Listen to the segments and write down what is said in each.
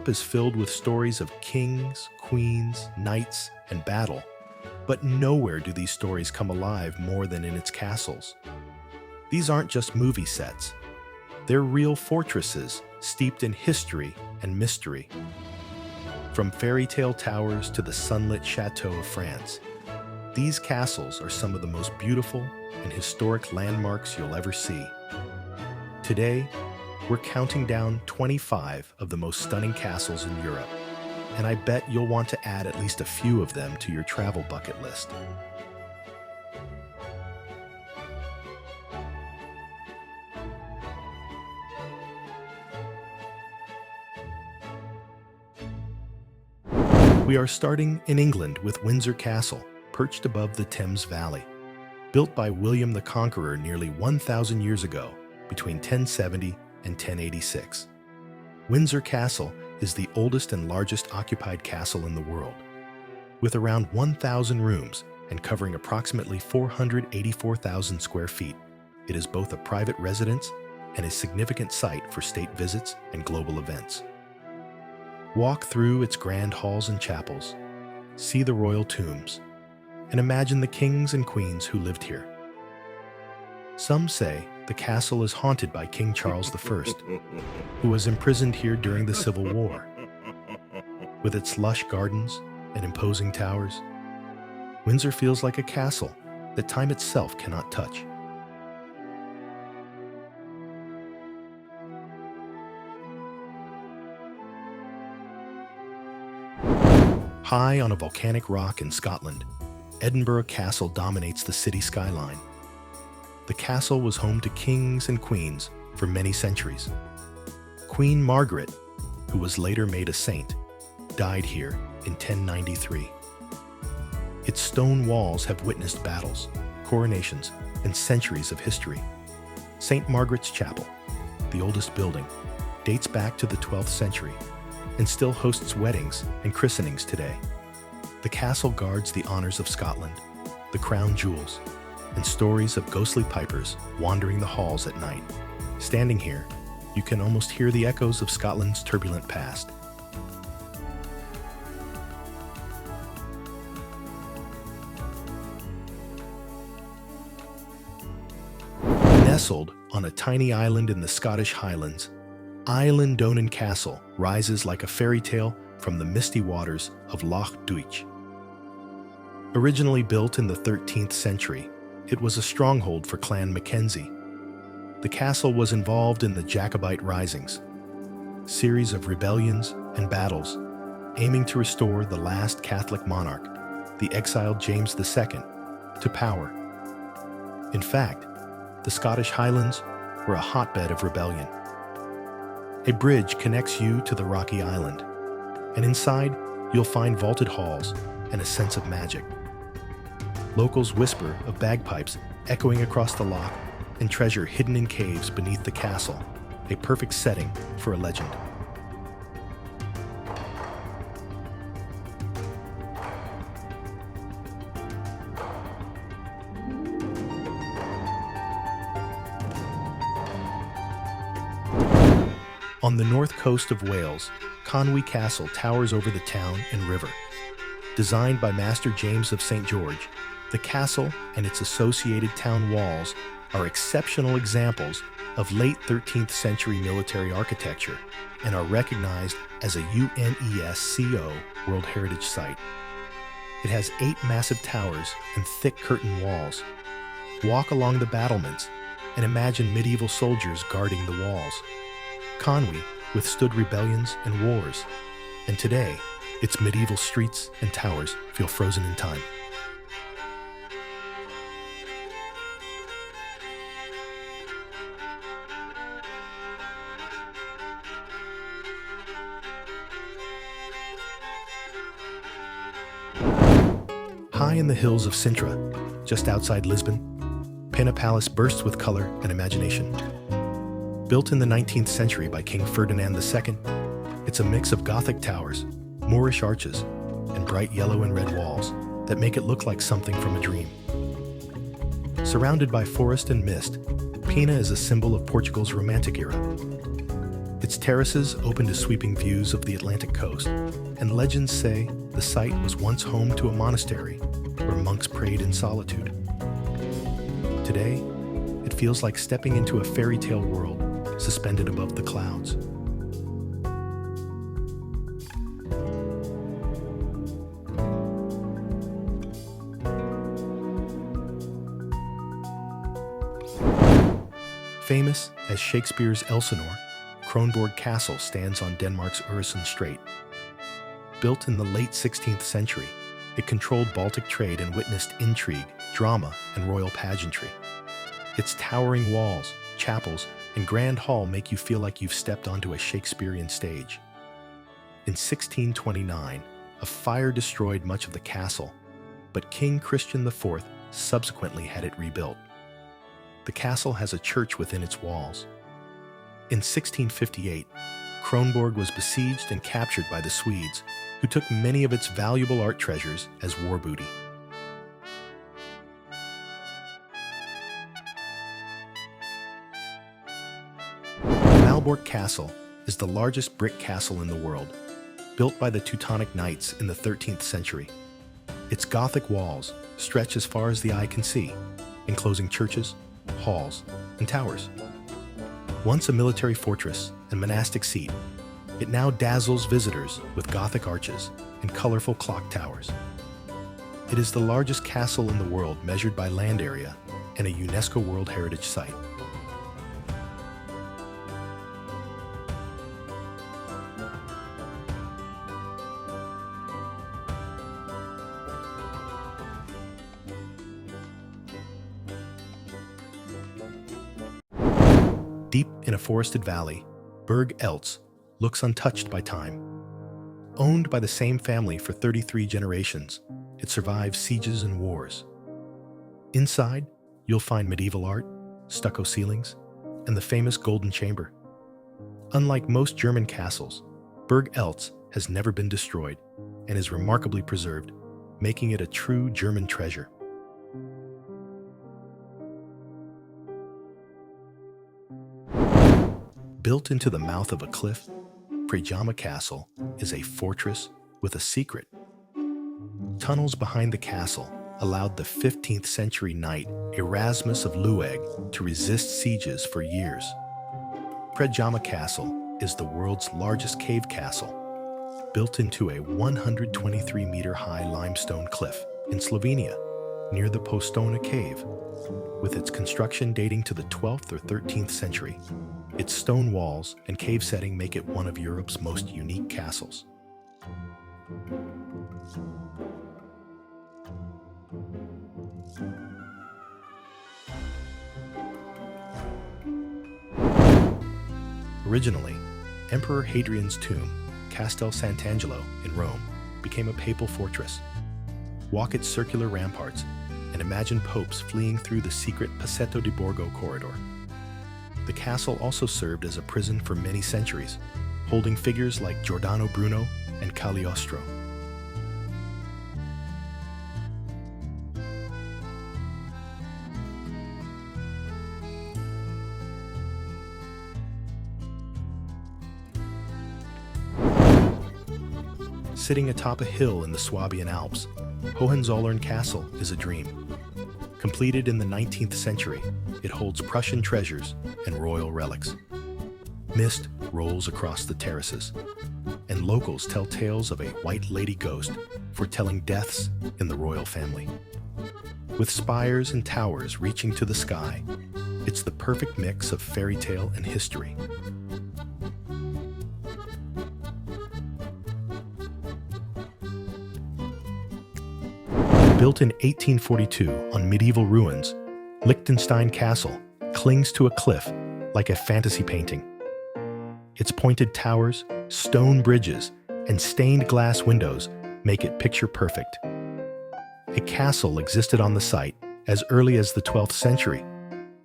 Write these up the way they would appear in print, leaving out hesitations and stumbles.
Europe is filled with stories of kings, queens, knights, and battle, but nowhere do these stories come alive more than in its castles. These aren't just movie sets. They're real fortresses steeped in history and mystery. From fairy tale towers to the sunlit châteaux of France, these castles are some of the most beautiful and historic landmarks you'll ever see. Today, we're counting down 25 of the most stunning castles in Europe, and I bet you'll want to add at least a few of them to your travel bucket list. We are starting in England with Windsor Castle, perched above the Thames Valley. Built by William the Conqueror nearly 1,000 years ago, between 1070 and 1086. Windsor Castle is the oldest and largest occupied castle in the world. With around 1,000 rooms and covering approximately 484,000 square feet, it is both a private residence and a significant site for state visits and global events. Walk through its grand halls and chapels, see the royal tombs, and imagine the kings and queens who lived here. Some say the castle is haunted by King Charles I, who was imprisoned here during the Civil War. With its lush gardens and imposing towers, Windsor feels like a castle that time itself cannot touch. High on a volcanic rock in Scotland, Edinburgh Castle dominates the city skyline. The castle was home to kings and queens for many centuries. Queen Margaret, who was later made a saint, died here in 1093. Its stone walls have witnessed battles, coronations, and centuries of history. St. Margaret's Chapel, the oldest building, dates back to the 12th century and still hosts weddings and christenings today. The castle guards the honors of Scotland, the crown jewels, and stories of ghostly pipers wandering the halls at night. Standing here, you can almost hear the echoes of Scotland's turbulent past. Nestled on a tiny island in the Scottish Highlands, Eilean Donan Castle rises like a fairy tale from the misty waters of Loch Duich. Originally built in the 13th century, it was a stronghold for Clan Mackenzie. The castle was involved in the Jacobite Risings, series of rebellions and battles aiming to restore the last Catholic monarch, the exiled James II, to power. In fact, the Scottish Highlands were a hotbed of rebellion. A bridge connects you to the rocky island, and inside you'll find vaulted halls and a sense of magic. Locals whisper of bagpipes echoing across the loch and treasure hidden in caves beneath the castle, a perfect setting for a legend. On the north coast of Wales, Conwy Castle towers over the town and river. Designed by Master James of St. George, the castle and its associated town walls are exceptional examples of late 13th century military architecture and are recognized as a UNESCO World Heritage Site. It has 8 massive towers and thick curtain walls. Walk along the battlements and imagine medieval soldiers guarding the walls. Conwy withstood rebellions and wars, and today, its medieval streets and towers feel frozen in time. High in the hills of Sintra, just outside Lisbon, Pena Palace bursts with color and imagination. Built in the 19th century by King Ferdinand II, it's a mix of Gothic towers, Moorish arches, and bright yellow and red walls that make it look like something from a dream. Surrounded by forest and mist, Pena is a symbol of Portugal's Romantic era. Its terraces open to sweeping views of the Atlantic coast, and legends say the site was once home to a monastery where monks prayed in solitude. Today, it feels like stepping into a fairy tale world suspended above the clouds. Famous as Shakespeare's Elsinore, Kronborg Castle stands on Denmark's Øresund Strait. Built in the late 16th century, it controlled Baltic trade and witnessed intrigue, drama, and royal pageantry. Its towering walls, chapels, and grand hall make you feel like you've stepped onto a Shakespearean stage. In 1629, a fire destroyed much of the castle, but King Christian IV subsequently had it rebuilt. The castle has a church within its walls. In 1658, Kronborg was besieged and captured by the Swedes, who took many of its valuable art treasures as war booty. Malbork Castle is the largest brick castle in the world, built by the Teutonic Knights in the 13th century. Its Gothic walls stretch as far as the eye can see, enclosing churches, halls, and towers. Once a military fortress and monastic seat, it now dazzles visitors with Gothic arches and colorful clock towers. It is the largest castle in the world measured by land area and a UNESCO World Heritage Site. Deep in a forested valley, Burg Eltz looks untouched by time. Owned by the same family for 33 generations, it survives sieges and wars. Inside, you'll find medieval art, stucco ceilings, and the famous Golden Chamber. Unlike most German castles, Burg Eltz has never been destroyed and is remarkably preserved, making it a true German treasure. Built into the mouth of a cliff, Predjama Castle is a fortress with a secret. Tunnels behind the castle allowed the 15th century knight Erasmus of Lueg to resist sieges for years. Predjama Castle is the world's largest cave castle, built into a 123-meter-high limestone cliff in Slovenia, near the Postona Cave. With its construction dating to the 12th or 13th century, its stone walls and cave setting make it one of Europe's most unique castles. Originally, Emperor Hadrian's tomb, Castel Sant'Angelo in Rome, became a papal fortress. Walk its circular ramparts and imagine popes fleeing through the secret Passetto di Borgo corridor. The castle also served as a prison for many centuries, holding figures like Giordano Bruno and Cagliostro. Sitting atop a hill in the Swabian Alps, Hohenzollern Castle is a dream. Completed in the 19th century, it holds Prussian treasures and royal relics. Mist rolls across the terraces, and locals tell tales of a white lady ghost foretelling deaths in the royal family. With spires and towers reaching to the sky, it's the perfect mix of fairy tale and history. Built in 1842 on medieval ruins, Lichtenstein Castle clings to a cliff like a fantasy painting. Its pointed towers, stone bridges, and stained glass windows make it picture perfect. A castle existed on the site as early as the 12th century,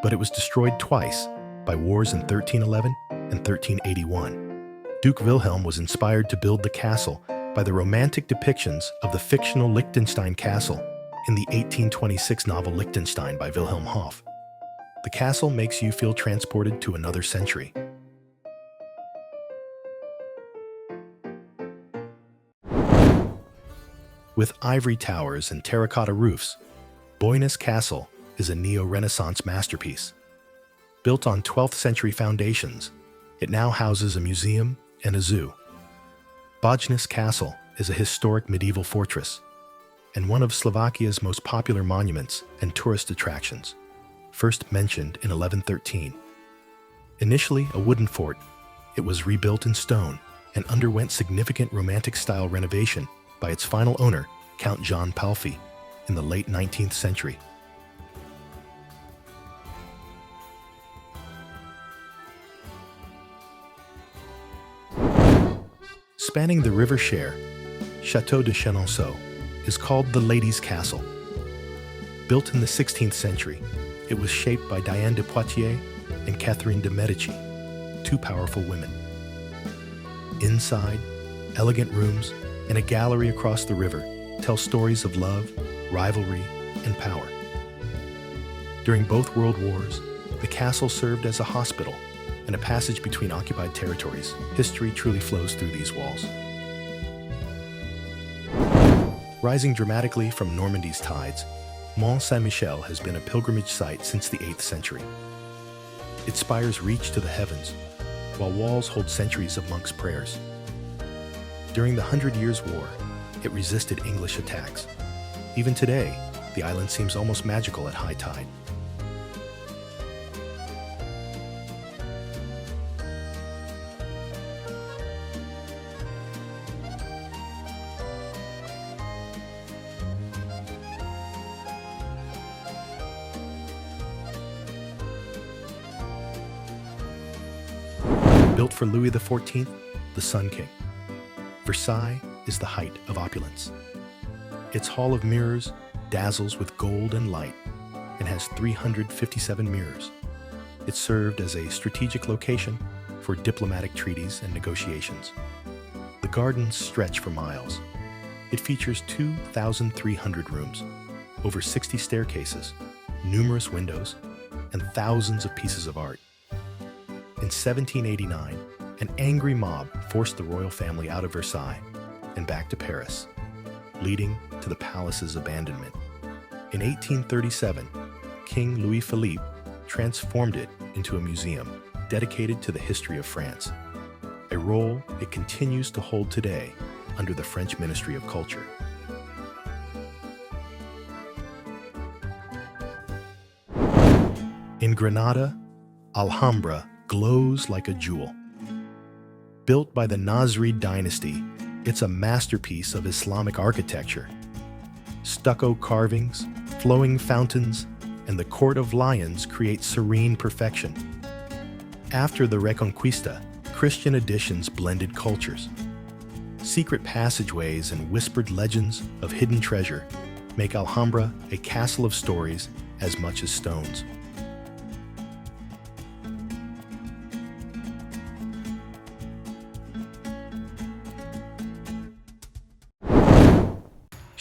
but it was destroyed twice by wars in 1311 and 1381. Duke Wilhelm was inspired to build the castle by the romantic depictions of the fictional Liechtenstein Castle in the 1826 novel Lichtenstein by Wilhelm Hoff. The castle makes you feel transported to another century. With ivory towers and terracotta roofs, Bojnice Castle is a neo-Renaissance masterpiece. Built on 12th century foundations, it now houses a museum and a zoo. Bojnice Castle is a historic medieval fortress and one of Slovakia's most popular monuments and tourist attractions, first mentioned in 1113. Initially a wooden fort, it was rebuilt in stone and underwent significant Romantic-style renovation by its final owner, Count John Palffy, in the late 19th century. Spanning the River Cher, Château de Chenonceau is called the Ladies' Castle. Built in the 16th century, it was shaped by Diane de Poitiers and Catherine de Medici, two powerful women. Inside, elegant rooms and a gallery across the river tell stories of love, rivalry, and power. During both World Wars, the castle served as a hospital and a passage between occupied territories. History truly flows through these walls. Rising dramatically from Normandy's tides, Mont-Saint-Michel has been a pilgrimage site since the 8th century. Its spires reach to the heavens, while walls hold centuries of monks' prayers. During the 100 Years' War, it resisted English attacks. Even today, the island seems almost magical at high tide. Built for Louis XIV, the Sun King, Versailles is the height of opulence. Its Hall of Mirrors dazzles with gold and light and has 357 mirrors. It served as a strategic location for diplomatic treaties and negotiations. The gardens stretch for miles. It features 2,300 rooms, over 60 staircases, numerous windows, and thousands of pieces of art. In 1789, an angry mob forced the royal family out of Versailles and back to Paris, leading to the palace's abandonment. In 1837, King Louis Philippe transformed it into a museum dedicated to the history of France, a role it continues to hold today under the French Ministry of Culture. In Granada, Alhambra glows like a jewel. Built by the Nasrid dynasty, it's a masterpiece of Islamic architecture. Stucco carvings, flowing fountains, and the Court of Lions create serene perfection. After the Reconquista, Christian additions blended cultures. Secret passageways and whispered legends of hidden treasure make Alhambra a castle of stories as much as stones.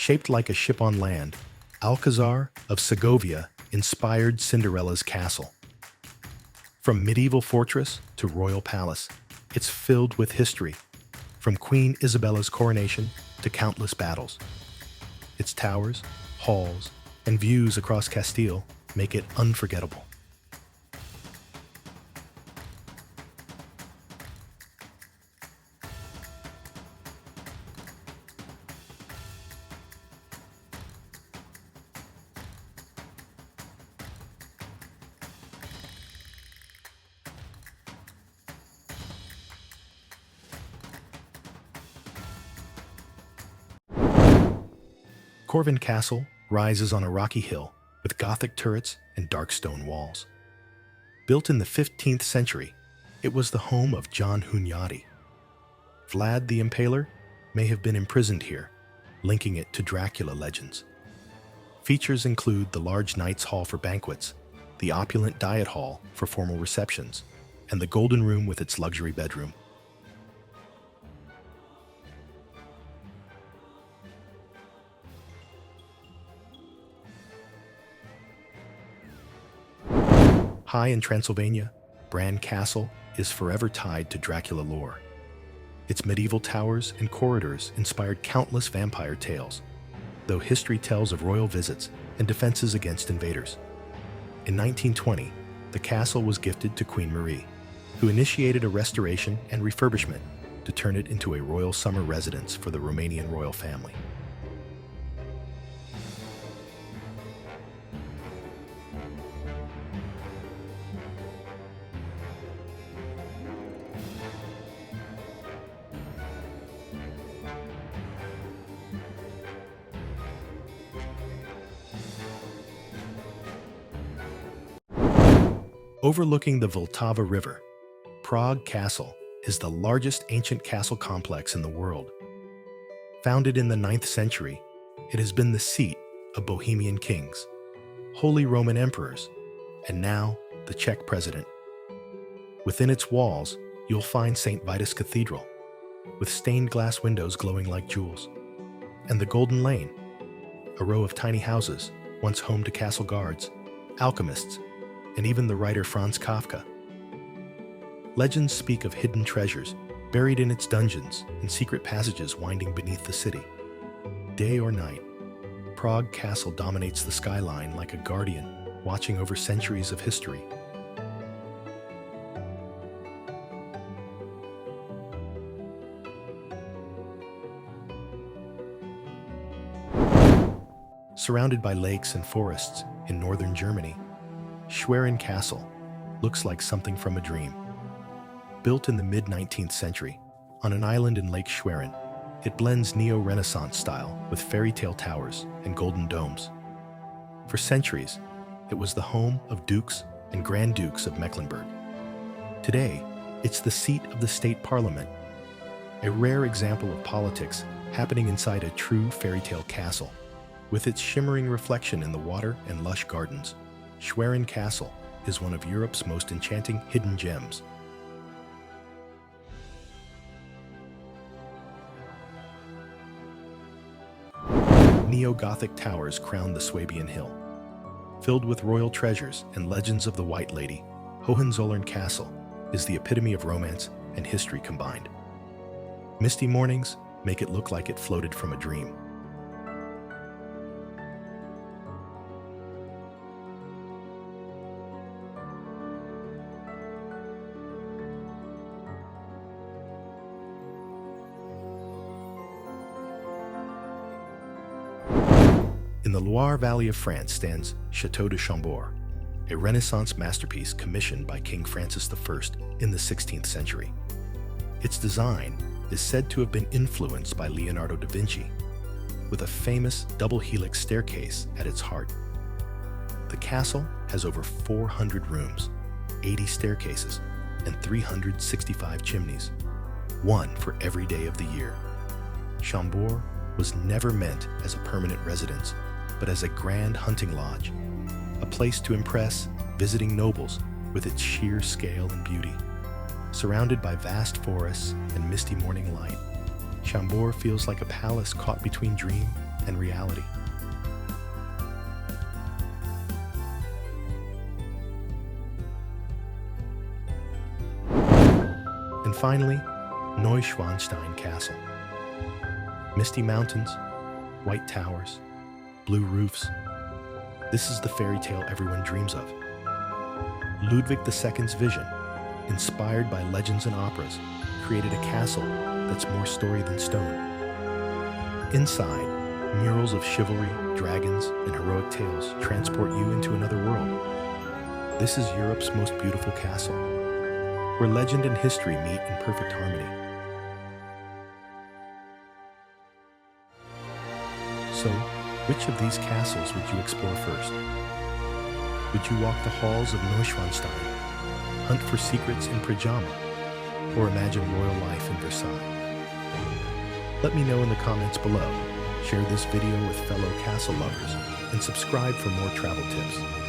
Shaped like a ship on land, Alcazar of Segovia inspired Cinderella's castle. From medieval fortress to royal palace, it's filled with history, from Queen Isabella's coronation to countless battles. Its towers, halls, and views across Castile make it unforgettable. Corvin Castle rises on a rocky hill with Gothic turrets and dark stone walls. Built in the 15th century, it was the home of John Hunyadi. Vlad the Impaler may have been imprisoned here, linking it to Dracula legends. Features include the large Knights' Hall for banquets, the opulent Diet Hall for formal receptions, and the Golden Room with its luxury bedroom. High in Transylvania, Bran Castle is forever tied to Dracula lore. Its medieval towers and corridors inspired countless vampire tales, though history tells of royal visits and defenses against invaders. In 1920, the castle was gifted to Queen Marie, who initiated a restoration and refurbishment to turn it into a royal summer residence for the Romanian royal family. Overlooking the Vltava River, Prague Castle is the largest ancient castle complex in the world. Founded in the 9th century, it has been the seat of Bohemian kings, Holy Roman emperors, and now the Czech president. Within its walls, you'll find St. Vitus Cathedral, with stained glass windows glowing like jewels, and the Golden Lane, a row of tiny houses once home to castle guards, alchemists, and even the writer Franz Kafka. Legends speak of hidden treasures buried in its dungeons and secret passages winding beneath the city. Day or night, Prague Castle dominates the skyline like a guardian watching over centuries of history. Surrounded by lakes and forests in northern Germany, Schwerin Castle looks like something from a dream. Built in the mid-19th century, on an island in Lake Schwerin, it blends neo-Renaissance style with fairytale towers and golden domes. For centuries, it was the home of dukes and grand dukes of Mecklenburg. Today, it's the seat of the state parliament, a rare example of politics happening inside a true fairytale castle. With its shimmering reflection in the water and lush gardens, Schwerin Castle is one of Europe's most enchanting hidden gems. Neo-Gothic towers crown the Swabian Hill. Filled with royal treasures and legends of the White Lady, Hohenzollern Castle is the epitome of romance and history combined. Misty mornings make it look like it floated from a dream. In the Loire Valley of France stands Château de Chambord, a Renaissance masterpiece commissioned by King Francis I in the 16th century. Its design is said to have been influenced by Leonardo da Vinci, with a famous double helix staircase at its heart. The castle has over 400 rooms, 80 staircases, and 365 chimneys, one for every day of the year. Chambord was never meant as a permanent residence, but as a grand hunting lodge, a place to impress visiting nobles with its sheer scale and beauty. Surrounded by vast forests and misty morning light, Chambord feels like a palace caught between dream and reality. And finally, Neuschwanstein Castle. Misty mountains, white towers, blue roofs. This is the fairy tale everyone dreams of. Ludwig II's vision, inspired by legends and operas, created a castle that's more story than stone. Inside, murals of chivalry, dragons, and heroic tales transport you into another world. This is Europe's most beautiful castle, where legend and history meet in perfect harmony. So, which of these castles would you explore first? Would you walk the halls of Neuschwanstein, hunt for secrets in Predjama, or imagine royal life in Versailles? Let me know in the comments below. Share this video with fellow castle lovers and subscribe for more travel tips.